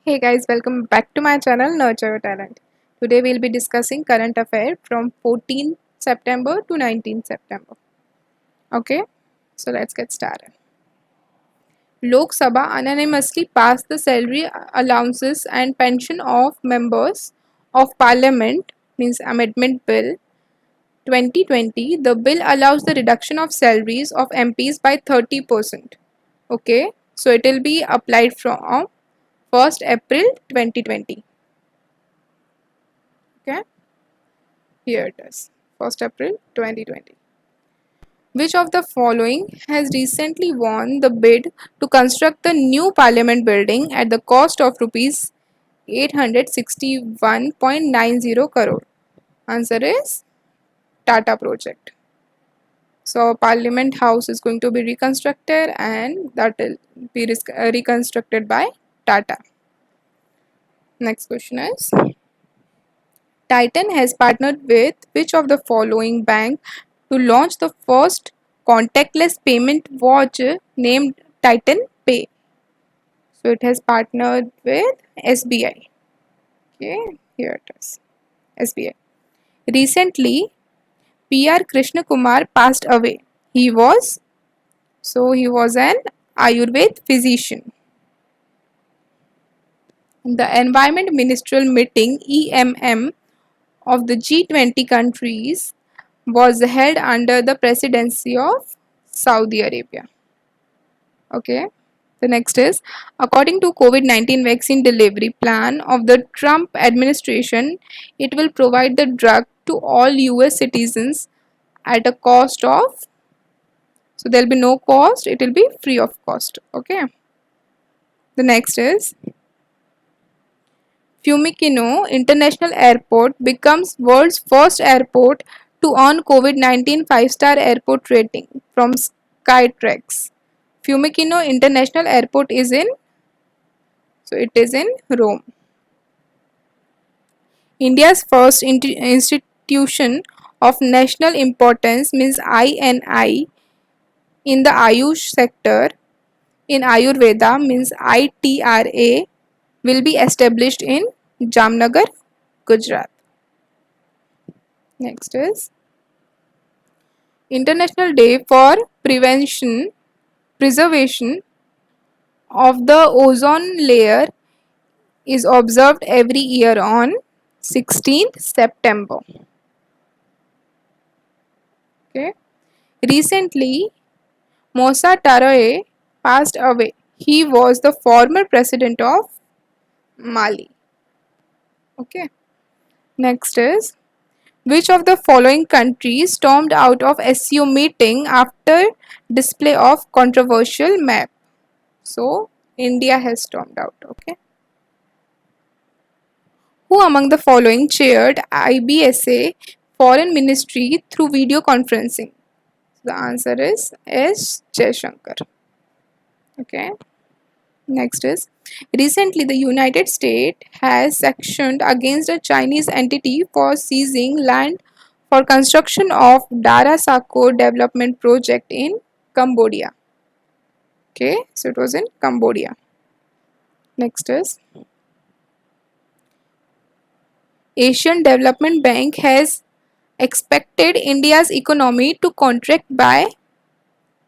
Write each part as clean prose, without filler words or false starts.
Hey guys, welcome back to my channel Nurture Your Talent. Today we'll be discussing current affair from 14th September to 19th September. Okay, so let's get started. Lok Sabha unanimously passed the salary allowances and pension of members of parliament means amendment bill 2020. The bill allows the reduction of salaries of MPs by 30%. Okay, so it will be applied from 1st April 2020. Okay, here it is, 1st April 2020. Which of the following has recently won the bid to construct the new parliament building at the cost of rupees 861.90 crore? Answer is Tata project. So parliament house is going to be reconstructed and that will be reconstructed by Tata. Next question is, Titan has partnered with which of the following bank to launch the first contactless payment watch named Titan Pay? So it has partnered with SBI. Okay, here it is. SBI. Recently, PR Krishna Kumar passed away. He was an Ayurved physician. The Environment Ministerial Meeting EMM of the G20 countries was held under the presidency of Saudi Arabia. Okay. The next is, according to COVID-19 vaccine delivery plan of the Trump administration, it will provide the drug to all US citizens at a cost of, so there will be no cost, it will be free of cost. Okay. The next is, Fiumicino International Airport becomes world's first airport to earn COVID-19 5-star airport rating from Skytrax. Fiumicino International Airport is in, so it is in Rome. India's first institution of national importance means INI in the Ayush sector in Ayurveda means ITRA will be established in Jamnagar, Gujarat. Next is, International Day for Preservation of the Ozone Layer is observed every year on 16th September. Okay. Recently, Moussa Traoré passed away. He was the former president of Mali. Okay. Next is, which of the following countries stormed out of SCO meeting after display of controversial map? So, India has stormed out. Okay. Who among the following chaired IBSA Foreign Ministry through video conferencing? The answer is S. Jaishankar. Okay. Next is, recently the United States has sanctioned against a Chinese entity for seizing land for construction of Dara Sako development project in Cambodia. Okay, so it was in Cambodia. Next is, Asian Development Bank has expected India's economy to contract by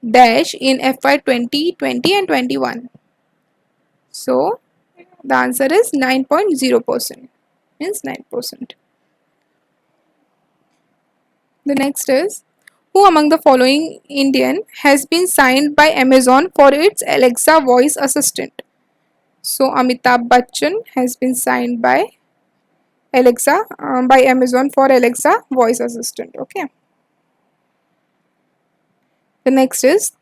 dash in FY 2020 and 21. So the answer is 9.0%, means 9%. The next is, who among the following Indian has been signed by Amazon for its Alexa voice assistant? So Amitabh Bachchan has been signed by Amazon for Alexa voice assistant. Okay. The next is,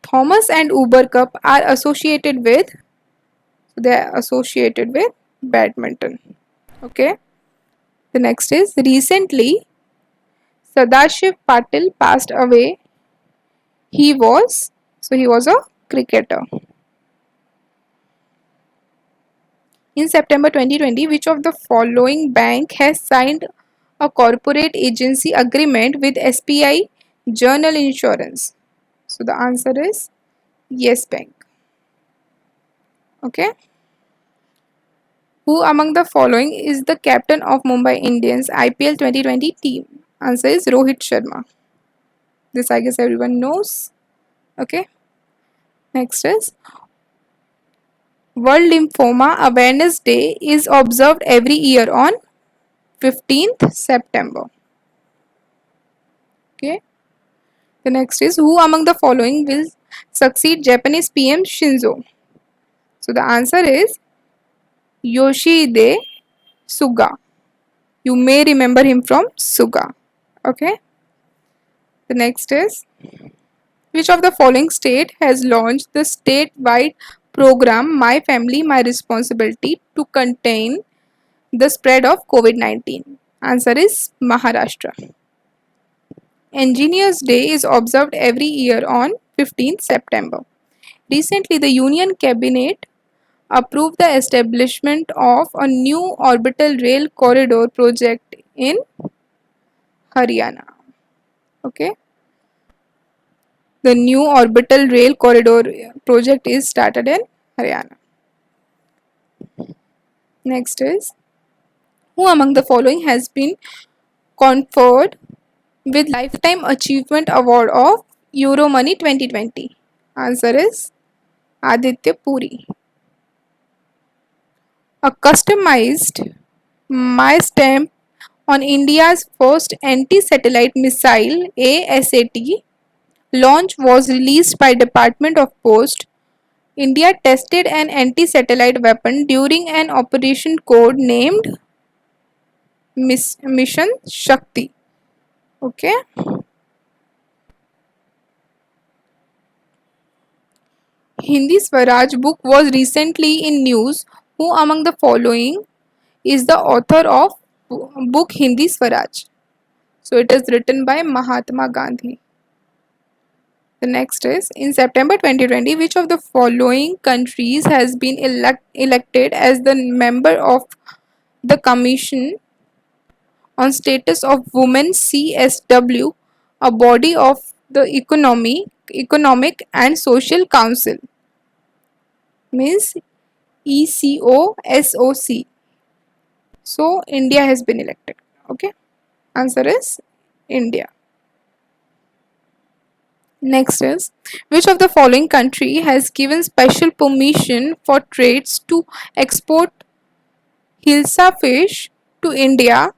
Thomas and Uber Cup are associated with, they are associated with badminton. Okay. The next is, recently Sadashiv Patil passed away. He was a cricketer. In September 2020, which of the following bank has signed a corporate agency agreement with SBI General Insurance? So the answer is Yes Bank. Okay. Who among the following is the captain of Mumbai Indians IPL 2020 team? Answer is Rohit Sharma. This I guess everyone knows. Okay. Next is World Lymphoma Awareness Day is observed every year on 15th September. Okay. The next is who among the following will succeed Japanese PM Shinzo? So the answer is Yoshihide Suga. You may remember him from Suga. Okay. The next is which of the following state has launched the statewide program My Family My Responsibility to contain the spread of COVID-19? Answer is Maharashtra. Engineers Day is observed every year on 15th September. Recently, the Union Cabinet approved the establishment of a new orbital rail corridor project in Haryana. Okay, the new orbital rail corridor project is started in Haryana. Next is who among the following has been conferred with Lifetime Achievement Award of Euromoney 2020? Answer is Aditya Puri. A customized My Stamp on India's first anti-satellite missile ASAT launch was released by Department of Post. India tested an anti-satellite weapon during an operation code named Mission Shakti. Okay. Hindi Swaraj book was recently in news. Who among the following is the author of book Hindi Swaraj? So it is written by Mahatma Gandhi. The next is in September 2020, which of the following countries has been elected as the member of the Commission on Status of Women CSW, a body of the Economic and Social Council? Means ECOSOC. So India has been elected. Okay. Answer is India. Next is which of the following country has given special permission for trades to export Hilsa fish to India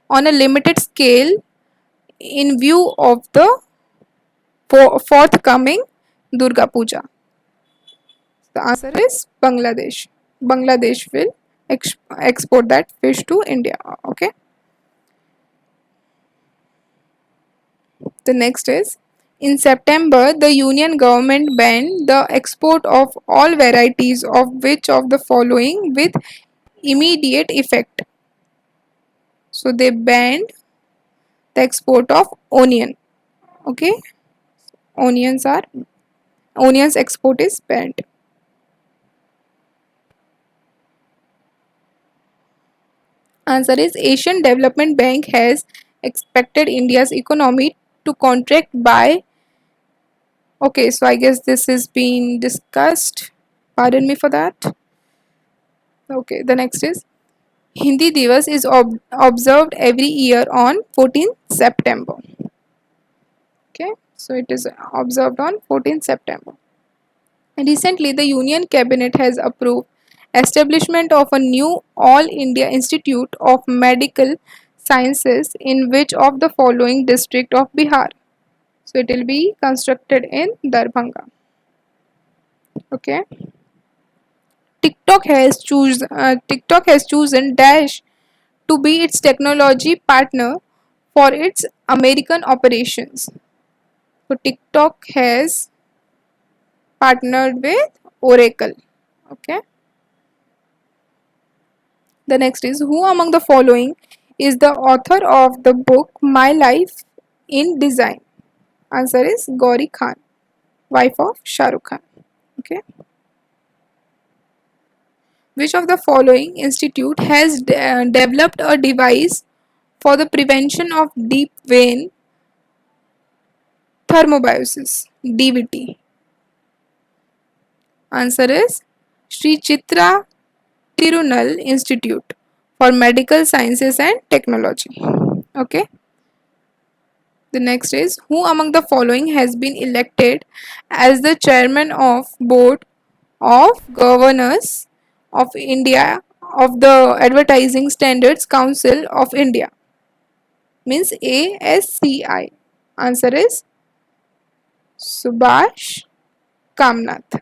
on a limited scale in view of the forthcoming Durga Puja? The answer is Bangladesh. Bangladesh will export that fish to India. Okay. The next is in September, the Union government banned the export of all varieties of which of the following with immediate effect? So they banned the export of onion. Okay, onions export is banned. Answer is Asian Development Bank has expected India's economy to contract by. Okay, so I guess this is being discussed. Pardon me for that. Okay, the next is Hindi Divas is observed every year on 14th September. Okay, so it is observed on 14th September. And recently, the Union Cabinet has approved establishment of a new All India Institute of Medical Sciences in which of the following district of Bihar? So it will be constructed in Darbhanga. Okay. TikTok has chosen Dash to be its technology partner for its American operations. So TikTok has partnered with Oracle. Okay. The next is who among the following is the author of the book My Life in Design? Answer is Gauri Khan, wife of Shah Rukh Khan. Okay. Which of the following institute has developed a device for the prevention of deep vein thrombosis (DVT)? Answer is Sri Chitra Tirunal Institute for Medical Sciences and Technology. Okay. The next is, who among the following has been elected as the chairman of board of governors of India of the Advertising Standards Council of India? Means ASCI. Answer is Subhash Kamnath.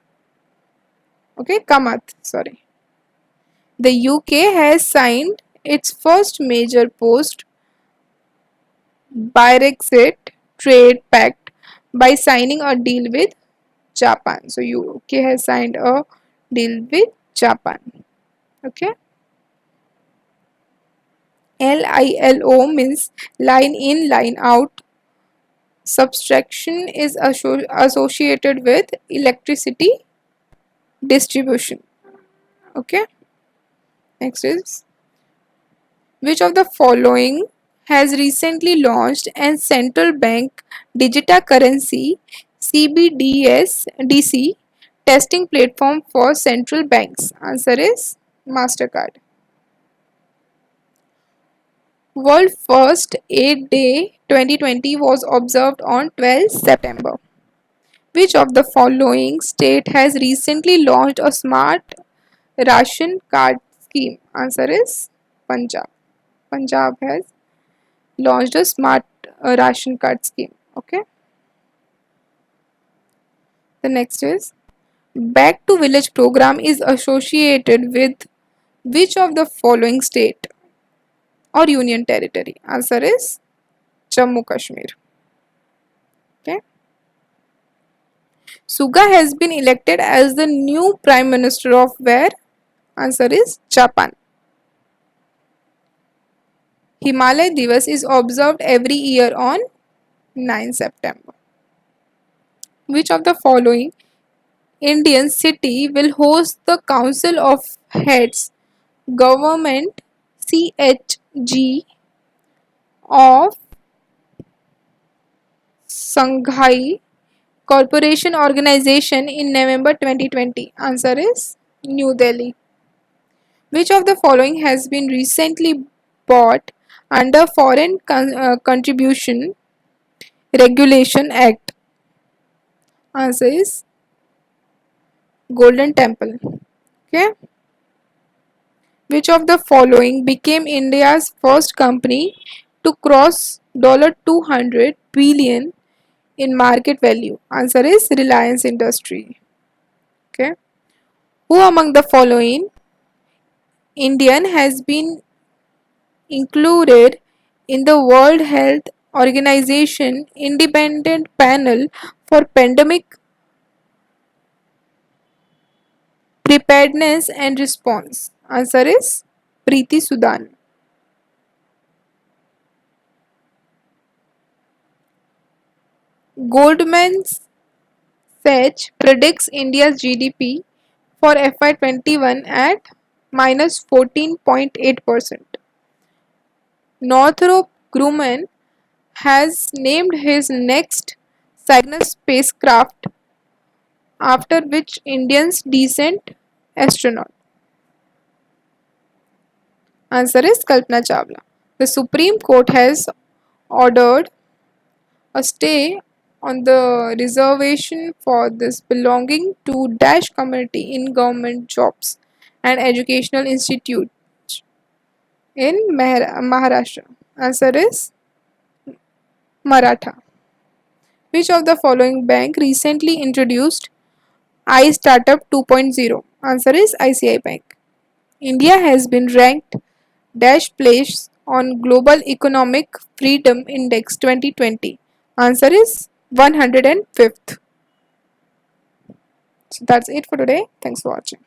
Okay, Kamath. Sorry. The UK has signed its first major post Brexit trade pact by signing a deal with Japan. So UK has signed a deal with Japan. Okay. LILO means line in, line out. Subtraction is associated with electricity distribution. Okay. Next is, which of the following has recently launched a central bank digital currency CBDS DC testing platform for central banks? Answer is Mastercard. World First Aid Day 2020 was observed on 12 September. Which of the following state has recently launched a smart ration card scheme? Answer is Punjab. Punjab has launched a smart ration card scheme. Okay. The next is, Back to Village program is associated with which of the following state or union territory? Answer is Jammu Kashmir. Okay. Suga has been elected as the new prime minister of where? Answer is Japan. Himalaya Divas is observed every year on 9 September. Which of the following Indian city will host the Council of Heads Government CHG of Shanghai Cooperation Organization in November 2020? Answer is New Delhi. Which of the following has been recently bought under Foreign Contribution Regulation Act? Answer is Golden Temple. Okay. Which of the following became India's first company to cross $200 billion in market value? Answer is Reliance Industry. Okay. Who among the following Indian has been included in the World Health Organization Independent Panel for Pandemic Preparedness and Response? Answer is Preeti Sudan. Goldman Sachs predicts India's GDP for FY21 at minus 14.8%. Northrop Grumman has named his next Cygnus spacecraft after which Indian's descent astronaut? Answer is Kalpana Chawla. The Supreme Court has ordered a stay on the reservation for this belonging to dash community in government jobs and educational institutes in Maharashtra. Answer is Maratha. Which of the following bank recently introduced iStartup 2.0? Answer is ICI Bank. India has been ranked dash place on Global Economic Freedom Index 2020. Answer is 105th. So that's it for today. Thanks for watching.